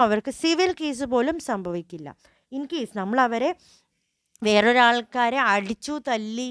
അവർക്ക് civil case പോലും സംഭവിക്കില്ല. ഇൻ കേസ് നമ്മൾ അവരെ വേറൊരാൾക്കാരെ അടിച്ചു തല്ലി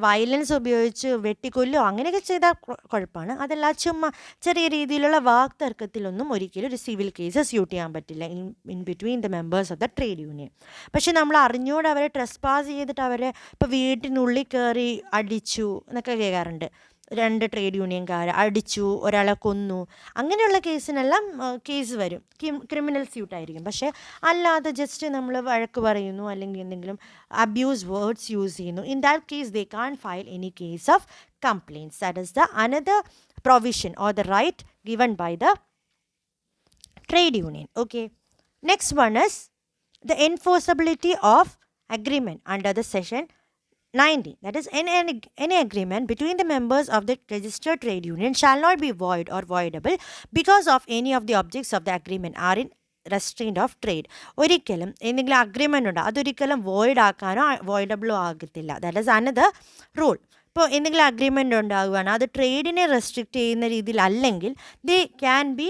വയലൻസ് ഉപയോഗിച്ച് വെട്ടിക്കൊല്ലോ അങ്ങനെയൊക്കെ ചെയ്താൽ കുഴപ്പമാണ്. അതല്ല ചുമ്മാ ചെറിയ രീതിയിലുള്ള വാക്തർക്കത്തിലൊന്നും ഒരിക്കലും ഒരു സിവിൽ കേസ് സ്യൂട്ട് ചെയ്യാൻ പറ്റില്ല in between the members of the trade union. പക്ഷെ നമ്മൾ അറിഞ്ഞുകൊണ്ട് അവരെ ട്രെസ്പാസ് ചെയ്തിട്ട് അവരെ ഇപ്പോൾ വീട്ടിനുള്ളിൽ കയറി അടിച്ചു എന്നൊക്കെ കേൾക്കാറുണ്ട്. 2 ട്രേഡ് യൂണിയൻകാർ അടിച്ചു, ഒരാളെ കൊന്നു, അങ്ങനെയുള്ള കേസിനെല്ലാം കേസ് വരും, ക്രിമിനൽ സ്യൂട്ടായിരിക്കും. പക്ഷേ അല്ലാതെ ജസ്റ്റ് നമ്മൾ വഴക്ക് പറയുന്നു അല്ലെങ്കിൽ എന്തെങ്കിലും അബ്യൂസ് വേർഡ്സ് യൂസ് ചെയ്യുന്നു, in that case they can file any case of complaints. That is the another provision or the right given by the trade union. Okay. Next one is the enforceability of agreement under the section 19. That is, any agreement between the members of the registered trade union shall not be void or voidable because of any of the objects of the agreement are in restraint of trade. ഒരിക്കലും എന്തെങ്കിലും agreement ഉണ്ട്, അതൊരിക്കലും void ആക്കാനോ വോയിഡബിളോ ആകത്തില്ല. That is another rule. ഇപ്പോൾ എന്തെങ്കിലും agreement ഉണ്ടാകുകയാണ്, അത് ട്രേഡിനെ റെസ്ട്രിക്റ്റ് ചെയ്യുന്ന രീതിയിലല്ലെങ്കിൽ they can be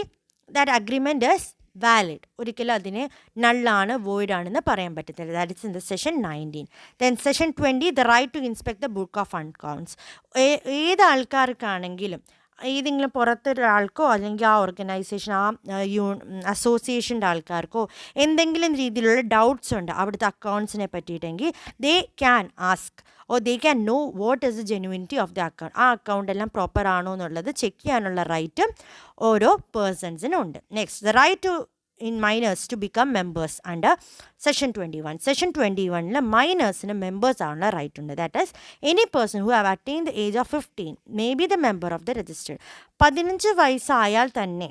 that agreement is valid. ഒരിക്കലും അതിനെ നള്ളാണ് വോയിഡാണെന്ന് പറയാൻ പറ്റത്തില്ല. That is in the section 19. Then section 20, the right to inspect the book of accounts. ഏത് ആൾക്കാർക്കാണെങ്കിലും ഏതെങ്കിലും പുറത്തൊരാൾക്കോ അല്ലെങ്കിൽ ആ ഓർഗനൈസേഷൻ ആ അസോസിയേഷൻ്റെ ആൾക്കാർക്കോ എന്തെങ്കിലും രീതിയിലുള്ള ഡൗട്ട്സ് ഉണ്ട് അവിടുത്തെ അക്കൗണ്ട്സിനെ പറ്റിയിട്ടെങ്കിൽ they can ask or they can know what is the genuinity of the account. ആ അക്കൗണ്ട് എല്ലാം പ്രോപ്പർ ആണോ എന്നുള്ളത് ചെക്ക് ചെയ്യാനുള്ള റൈറ്റും ഓരോ പേഴ്സൺസിനും ഉണ്ട്. Next, the right to in minors to become members under section 21. section 21 മൈനേഴ്സിന് members ആവുന്ന റൈറ്റ് ഉണ്ട്. That is any person who have attain the age of 15 may be the member of the registered. 15 വയസ്സായാൽ തന്നെ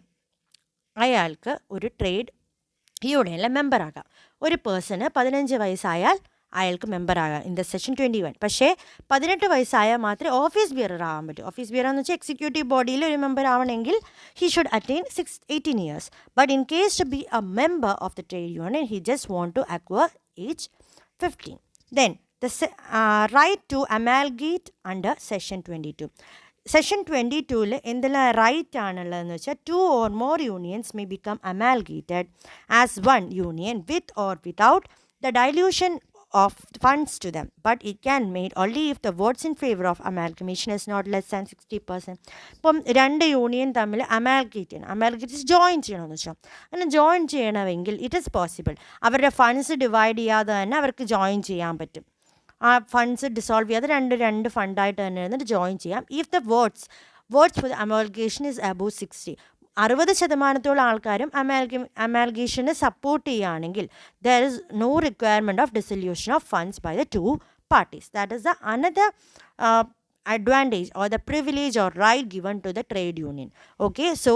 അയാൾക്ക് ഒരു trade യൂണിയനിലെ മെമ്പറാകാം. ഒരു person 15 വയസ്സായാൽ അയാൾക്ക് മെമ്പറാകാം in the session 21. പക്ഷേ 18 വയസ്സായാൽ മാത്രമേ office bearer ആവാൻ പറ്റൂ. ഓഫീസ് ബിയറർ എന്ന് വെച്ചാൽ എക്സിക്യൂട്ടീവ് ബോഡിയിൽ ഒരു മെമ്പർ ആവണമെങ്കിൽ he should attain 18 years. But in case to be a member of the trade union he just want to acquire age 15. Then the right to amalgamate under section 22. Section 22 എന്തെല്ലാം right ആണുള്ളതെന്ന് വെച്ചാൽ 2 or more unions may become amalgamated as one union with or without the dilution of funds to them, but it can made only if the votes in favor of amalgamation is not less than 60%. ഇപ്പം 2 union തമ്മിൽ അമാൽഗേറ്റ് join ചെയ്യണമെന്ന് വെച്ചാൽ അങ്ങനെ join ചെയ്യണമെങ്കിൽ it is possible. അവരുടെ funds divide ചെയ്യാതെ തന്നെ അവർക്ക് ജോയിൻ ചെയ്യാൻ പറ്റും. ആ ഫണ്ട്സ് ഡിസോൾവ് ചെയ്യാതെ രണ്ട് ഫണ്ടായിട്ട് തന്നെ ഇരുന്നിട്ട് ജോയിൻ ചെയ്യാം. If the votes for the amalgamation is above 60, 60% ആൾക്കാരും അമാൽഗേഷന് സപ്പോർട്ട് ചെയ്യുകയാണെങ്കിൽ there is no requirement of dissolution of funds by the 2 parties. That is the another advantage or the privilege or right given to the trade union. Okay, so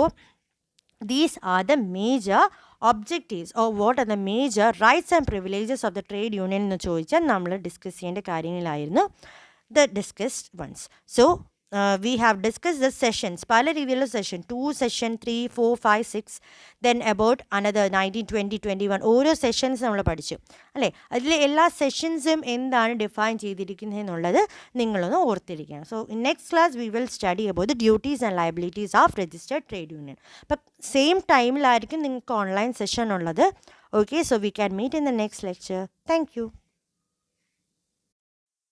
these are the major objectives or what are the major rights and privileges of the trade union എന്ന് ചോദിച്ചാൽ നമ്മൾ discuss ചെയ്യേണ്ട കാര്യങ്ങളായിരുന്നു the discussed ones. So we have discussed the sessions, പല രീതിയിലുള്ള session 2, session 3, 4, 5, 6, then about another 19, 20, 21 ഓരോ sessions നമ്മൾ പഠിച്ചു അല്ലേ. അതിൽ എല്ലാ സെഷൻസും എന്താണ് ഡിഫൈൻ ചെയ്തിരിക്കുന്നത് എന്നുള്ളത് നിങ്ങളൊന്ന് ഓർത്തിരിക്കണം. So in next class we will study about the duties and liabilities of registered trade union. അപ്പം സെയിം ടൈമിലായിരിക്കും നിങ്ങൾക്ക് ഓൺലൈൻ സെഷൻ ഉള്ളത്. Okay, so we can meet in the next lecture. Thank you.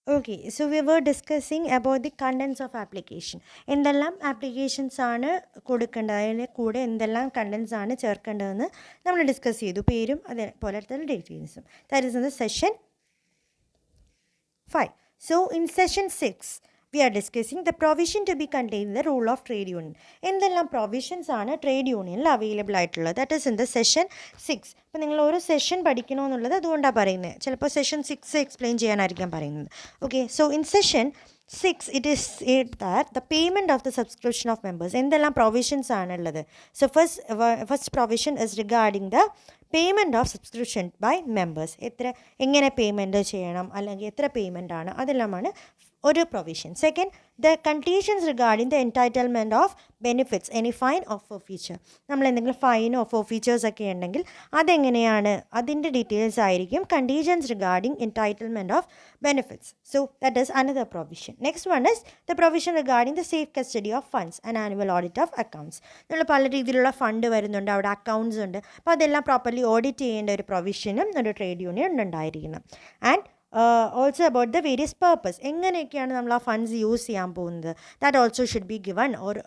Okay, so we were discussing about the contents of application. എന്തെല്ലാം applications ആണ് കൊടുക്കേണ്ടത്, അതിന് കൂടെ എന്തെല്ലാം കണ്ടൻസ് ആണ് ചേർക്കേണ്ടതെന്ന് നമ്മൾ ഡിസ്കസ് ചെയ്തു. പേരും അതേപോലെ തന്നെ ഡീറ്റെയിൽസും. That is in the session 5. So in session 6 we are discussing the provision to be contained in the rule of trade union. എന്തെല്ലാം പ്രൊവിഷൻസ് ആണ് ട്രേഡ് യൂണിയനിൽ അവൈലബിൾ ആയിട്ടുള്ളത്. That is in the section 6. അപ്പോൾ നിങ്ങൾ ഓരോ സെഷൻ പഠിക്കണമെന്നുള്ളത് അതുകൊണ്ടാണ് പറയുന്നത്. ചിലപ്പോൾ സെഷൻ 6 എക്സ്പ്ലെയിൻ ചെയ്യാനായിരിക്കാം പറയുന്നത്. Okay, so in session 6 it is said that the payment of the subscription of members. എന്തെല്ലാം പ്രൊവിഷൻസ് ആണുള്ളത്. So first provision is regarding the payment of subscription by members. എങ്ങനെ പേയ്മെൻറ്റ് ചെയ്യണം അല്ലെങ്കിൽ എത്ര പേയ്മെൻ്റ് ആണ്, അതെല്ലാമാണ് ഒരു provision. Second, the conditions regarding the entitlement of benefits any fine of forfeiture. നമ്മൾ എന്തെങ്കിലും ഫൈനോ ഫോർഫീച്ചേഴ്സ് ഒക്കെ ഉണ്ടെങ്കിൽ അതെങ്ങനെയാണ്, അതിൻ്റെ ഡീറ്റെയിൽസ് ആയിരിക്കും conditions regarding entitlement of benefits. So that is another provision. Next one is the provision regarding the safe custody of funds and annual audit of accounts. നമ്മൾ പല രീതിയിലുള്ള ഫണ്ട് വരുന്നുണ്ട്, അവിടെ അക്കൗണ്ട്സ് ഉണ്ട്. അപ്പോൾ അതെല്ലാം പ്രോപ്പർലി ഓഡിറ്റ് ചെയ്യേണ്ട ഒരു പ്രൊവിഷനും ഒരു ട്രേഡ് യൂണിയൻ ഉണ്ടായിരിക്കണം. And also about the various purpose, എങ്ങനെയൊക്കെയാണ് നമ്മൾ ആ ഫണ്ട്സ് യൂസ് ചെയ്യാൻ പോകുന്നത്, that also should be given, or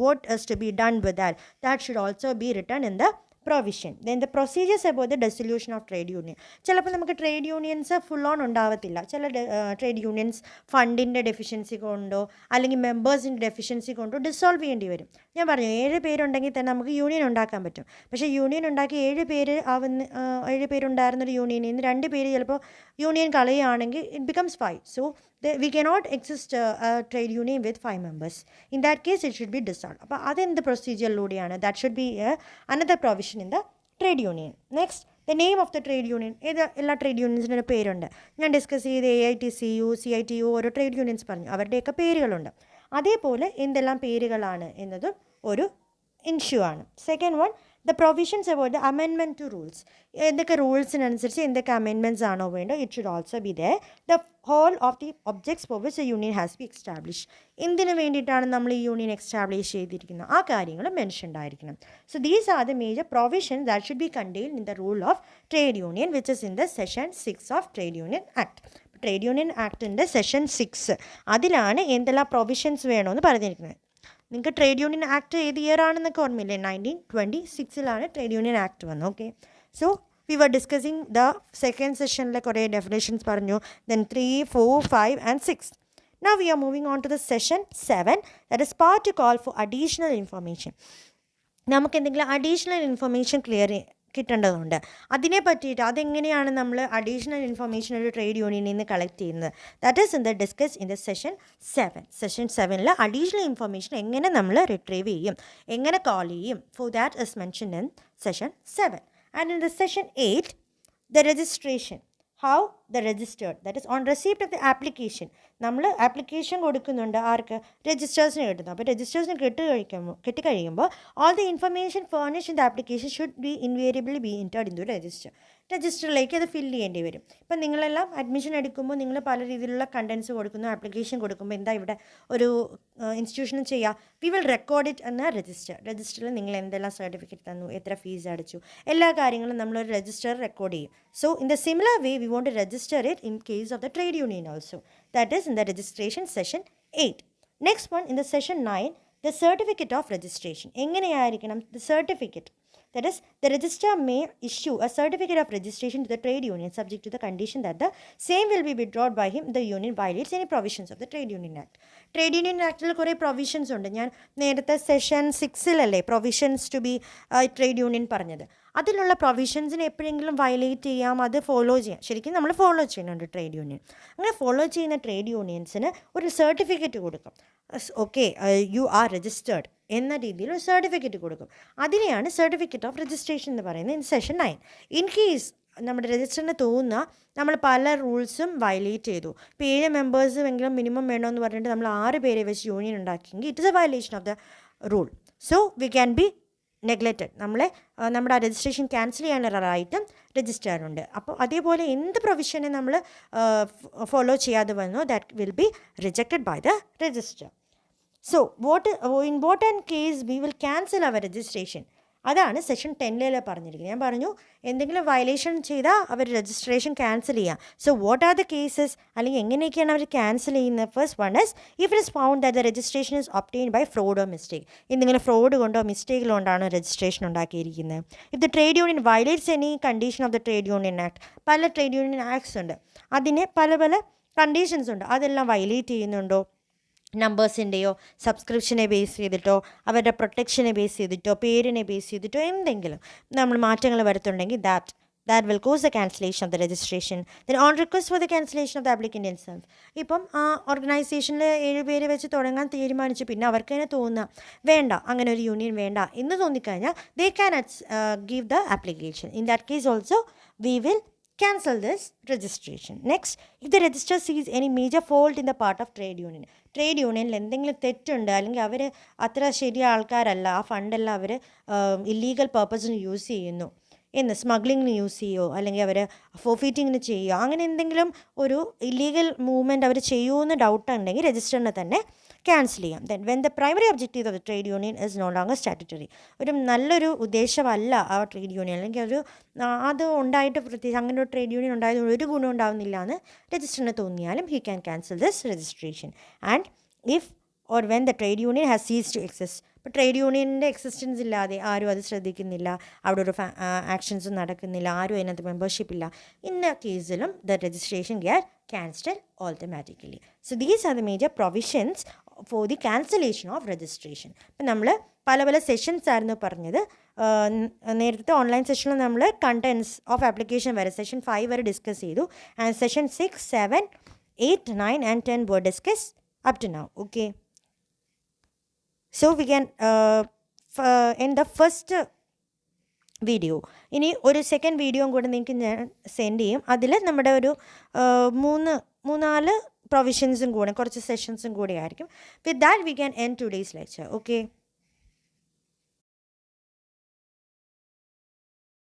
what is to be done with that should also be written in the provision. Then the procedures about the dissolution of trade union. ചിലപ്പോൾ നമുക്ക് trade unions full on ഉണ്ടാവത്തില്ല. ചില trade unions ഫണ്ടിൻ്റെ deficiency കൊണ്ടോ അല്ലെങ്കിൽ മെമ്പേഴ്സിൻ്റെ deficiency കൊണ്ടോ dissolve ചെയ്യേണ്ടി വരും. ഞാൻ പറഞ്ഞു 7 പേരുണ്ടെങ്കിൽ തന്നെ നമുക്ക് യൂണിയൻ ഉണ്ടാക്കാൻ പറ്റും. പക്ഷേ യൂണിയൻ ഉണ്ടാക്കി 7 പേരുണ്ടായിരുന്നൊരു യൂണിയനിൽ നിന്ന് 2 പേര് ചിലപ്പോൾ യൂണിയൻ കളയുകയാണെങ്കിൽ it becomes 5. So we cannot exist a trade union with 5 members. In that case it should be dissolved. അപ്പോൾ അതെന്ത് പ്രൊസീജിയറിലൂടെയാണ്? that should be another provision in the trade union. Next, the name of the trade union. എല്ലാ trade യൂണിയൻസിൻ്റെ പേരുണ്ട്. ഞാൻ discuss ചെയ്ത് AITCU, CITU ഓരോ trade unions പറഞ്ഞു, അവരുടെയൊക്കെ പേരുകളുണ്ട്. അതേപോലെ എന്തെല്ലാം പേരുകളാണ് എന്നതും ഒരു ഇഷ്യൂ ആണ്. Second one, the provisions about the amendment to rules. എന്തൊക്കെ റൂൾസിനനുസരിച്ച് എന്തൊക്കെ അമെൻമെൻറ്റ്സ് ആണോ വേണ്ടോ, it should also be the whole of the objects for which a union has be establish. എന്തിനു വേണ്ടിയിട്ടാണ് നമ്മൾ ഈ യൂണിയൻ എസ്റ്റാബ്ലിഷ് ചെയ്തിരിക്കുന്നത്, ആ കാര്യങ്ങൾ മെൻഷൻഡ് ആയിരിക്കണം. So these are the major provisions that should be contained in the rule of trade union which is in the section 6 of trade union act. Trade union ആക്ടിൻ്റെ section 6 അതിലാണ് എന്തെല്ലാം provisions വേണമെന്ന് പറഞ്ഞിരിക്കുന്നത്. നിങ്ങൾക്ക് ട്രേഡ് യൂണിയൻ ആക്ട് ഏത് year ആണെന്നൊക്കെ ഓർമ്മയില്ലേ? 1926 trade union act വന്നു. Okay, so we were discussing the second സെഷനിലെ കുറേ ഡെഫിനേഷൻസ് പറഞ്ഞു. Then 3, 4, 5 and 6. Now we are moving on to the session 7, that is part to call for additional information. നമുക്ക് എന്തെങ്കിലും additional information കിട്ടേണ്ടതുണ്ട്. അതിനെ പറ്റിയിട്ട് അതെങ്ങനെയാണ് നമ്മൾ അഡീഷണൽ ഇൻഫർമേഷൻ ഒരു ട്രേഡ് യൂണിയനിൽ നിന്ന് കളക്ട് ചെയ്യുന്നത്, that is in the discuss in the section 7. Section 7 additional information എങ്ങനെ നമ്മൾ റിട്രീവ് ചെയ്യും, എങ്ങനെ കോൾ ചെയ്യും, for that is mentioned in section 7. And in the section 8, the registration, how the registered, that is on receipt of the application. നമ്മൾ application കൊടുക്കുന്നുണ്ട് ആർക്ക്? രജിസ്റ്റേഴ്സിന് കിട്ടുന്നു. അപ്പോൾ രജിസ്റ്റേഴ്സിന് കിട്ടിക്കഴിയുമ്പോൾ all the information furnished in the application should be invariably be entered in to register. രജിസ്റ്ററിലേക്ക് അത് ഫില്ല് ചെയ്യേണ്ടി വരും. ഇപ്പം നിങ്ങളെല്ലാം അഡ്മിഷൻ എടുക്കുമ്പോൾ നിങ്ങൾ പല രീതിയിലുള്ള കണ്ടൻസ് കൊടുക്കുന്നു, ആപ്ലിക്കേഷൻ കൊടുക്കുമ്പോൾ എന്താ ഇവിടെ ഒരു ഇൻസ്റ്റിറ്റ്യൂഷനും ചെയ്യുക, വി വിൽ റെക്കോർഡ് ഇറ്റ് എന്ന രജിസ്റ്ററിൽ നിങ്ങൾ എന്തെല്ലാം സർട്ടിഫിക്കറ്റ് തന്നു, എത്ര ഫീസ് അടച്ചു, എല്ലാ കാര്യങ്ങളും നമ്മളൊരു രജിസ്റ്റർ റെക്കോർഡ് ചെയ്യും. So in the similar way we want to register it in case of the trade union also. That is in the registration session 8. Next one, in the session 9, the certificate of registration. എങ്ങനെയായിരിക്കണം the certificate? That is, the registrar may issue a certificate of registration to the trade union subject to the condition that the same will be withdrawn by him if the union violates any provisions of the Trade Union Act. Trade Union Actൽ കുറേ provisions ഉണ്ട്. ഞാൻ നേരത്തെ session 6 provisions to be trade union പറഞ്ഞത്. അതിലുള്ള പ്രൊവിഷൻസിനെ എപ്പോഴെങ്കിലും violate ചെയ്യാം, അത് ഫോളോ ചെയ്യാം. ശരിക്കും നമ്മൾ ഫോളോ ചെയ്യുന്നുണ്ട് ട്രേഡ് യൂണിയൻ. അങ്ങനെ ഫോളോ ചെയ്യുന്ന ട്രേഡ് യൂണിയൻസിന് ഒരു സർട്ടിഫിക്കറ്റ് കൊടുക്കും. ഓക്കെ, യു ആർ രജിസ്റ്റേർഡ് എന്ന രീതിയിൽ ഒരു സർട്ടിഫിക്കറ്റ് കൊടുക്കും. അതിനെയാണ് സർട്ടിഫിക്കറ്റ് ഓഫ് രജിസ്ട്രേഷൻ എന്ന് പറയുന്നത് ഇൻ സെഷൻ 9. ഇൻ കേസ് നമ്മുടെ രജിസ്റ്ററിന് തോന്നുന്ന നമ്മൾ പല റൂൾസും വയലേറ്റ് ചെയ്തു, ഇപ്പോൾ 7 മെമ്പേഴ്സും എങ്കിലും മിനിമം വേണമെന്ന് പറഞ്ഞിട്ട് നമ്മൾ 6 പേരെ വെച്ച് യൂണിയൻ ഉണ്ടാക്കിയെങ്കിൽ it is a violation of the rule. So we can be neglected. നമ്മുടെ ആ രജിസ്ട്രേഷൻ ക്യാൻസൽ ചെയ്യാനുള്ള റൈറ്റും രജിസ്റ്ററിനുണ്ട്. അപ്പോൾ അതേപോലെ എന്ത് പ്രൊവിഷനെ നമ്മൾ ഫോളോ ചെയ്യാതെ വന്നോ that will be rejected by the register. So in what and case we will cancel our registration, അതാണ് സെഷൻ 10 പറഞ്ഞിരിക്കുന്നത്. ഞാൻ പറഞ്ഞു എന്തെങ്കിലും വയലേഷൻ ചെയ്താൽ അവർ രജിസ്ട്രേഷൻ ക്യാൻസൽ ചെയ്യാം. So what are the cases, അല്ലെങ്കിൽ എങ്ങനെയൊക്കെയാണ് അവർ ക്യാൻസൽ ചെയ്യുന്നത്? First one is if it is found that the registration is obtained by fraud or mistake. എന്തെങ്കിലും ഫ്രോഡ് കൊണ്ടോ മിസ്റ്റേക്ക് കൊണ്ടാണ് രജിസ്ട്രേഷൻ ഉണ്ടാക്കിയിരിക്കുന്നത്. If the trade union violates any condition of the trade union act. പല trade union acts ഉണ്ട്, അതിന് പല പല conditions ഉണ്ട്. അതെല്ലാം വയലേറ്റ് ചെയ്യുന്നുണ്ടോ, നമ്പേഴ്സിൻ്റെയോ സബ്സ്ക്രിപ്ഷനെ ബേസ് ചെയ്തിട്ടോ അവരുടെ പ്രൊട്ടക്ഷനെ ബേസ് ചെയ്തിട്ടോ പേരിനെ ബേസ് ചെയ്തിട്ടോ എന്തെങ്കിലും നമ്മൾ മാറ്റങ്ങൾ വരുത്തുണ്ടെങ്കിൽ that will cause the cancellation of the registration. Then on request for the cancellation of the applicant himself. ഇപ്പം ആ ഓർഗനൈസേഷനിൽ 7 പേര് വെച്ച് തുടങ്ങാൻ തീരുമാനിച്ചു, പിന്നെ അവർക്ക് തന്നെ തോന്നുക വേണ്ട, അങ്ങനെ ഒരു യൂണിയൻ വേണ്ട എന്ന് തോന്നിക്കഴിഞ്ഞാൽ they can give the application. In that case also we will cancel this registration. Next, if the registrar sees any major fault in the part of trade union, trade യൂണിയനിൽ എന്തെങ്കിലും തെറ്റുണ്ട്, അല്ലെങ്കിൽ അവർ അത്ര ശരിയായ ആൾക്കാരല്ല, ആ ഫണ്ടെല്ലാം അവർ ഇല്ലീഗൽ പർപ്പസിന് യൂസ് ചെയ്യുന്നു എന്ന്, സ്മഗ്ലിങ്ങിന് യൂസ് ചെയ്യുമോ അല്ലെങ്കിൽ അവർ ഫോർഫീറ്റിങ്ങിന് ചെയ്യുമോ, അങ്ങനെ എന്തെങ്കിലും ഒരു ഇല്ലീഗൽ മൂവ്മെൻറ്റ് അവർ ചെയ്യുമെന്ന് ഡൗട്ട് ഉണ്ടെങ്കിൽ രജിസ്റ്ററിനെ തന്നെ ക്യാൻസൽ ചെയ്യാം. Then when the primary objective of the trade union is no longer statutory, ഒരു നല്ലൊരു ഉദ്ദേശമല്ല ആ ട്രേഡ് യൂണിയൻ, അല്ലെങ്കിൽ ഒരു അത് ഉണ്ടായിട്ട് പ്രത്യേകിച്ച് അങ്ങനെ ഒരു ട്രേഡ് യൂണിയൻ ഉണ്ടായത് ഒരു ഗുണം ഉണ്ടാവുന്നില്ല എന്ന് രജിസ്റ്ററിന് തോന്നിയാലും he can cancel this registration. And if or when the trade union has cease to exist, ഇപ്പോൾ ട്രേഡ് യൂണിയൻ്റെ എക്സിസ്റ്റൻസ് ഇല്ലാതെ ആരും അത് ശ്രദ്ധിക്കുന്നില്ല, അവിടെ ഒരു ആക്ഷൻസും നടക്കുന്നില്ല, ആരും അതിനകത്ത് മെമ്പർഷിപ്പ് ഇല്ല, ഇന്ന കേസിലും the registration get cancelled automatically. So these are the major provisions for the cancellation of registration. ഇപ്പം നമ്മൾ പല പല സെഷൻസ് ആയിരുന്നു പറഞ്ഞത്. നേരത്തെ ഓൺലൈൻ സെഷനിൽ നമ്മൾ കണ്ടൻസ് ഓഫ് ആപ്ലിക്കേഷൻ വരെ സെഷൻ 5 വരെ ഡിസ്കസ് ചെയ്തു. And session 6, 7, 8, 9 and 10 were discussed up to now. Okay. So we can end the first video. ഇനി ഒരു സെക്കൻഡ് വീഡിയോയും കൂടെ നിങ്ങൾക്ക് ഞാൻ സെൻഡ് ചെയ്യും. അതിൽ നമ്മുടെ ഒരു 3-4 പ്രൊവിഷൻസും കൂടെ കുറച്ച് സെഷൻസും കൂടെ ആയിരിക്കും. With that we can end today's lecture. Okay.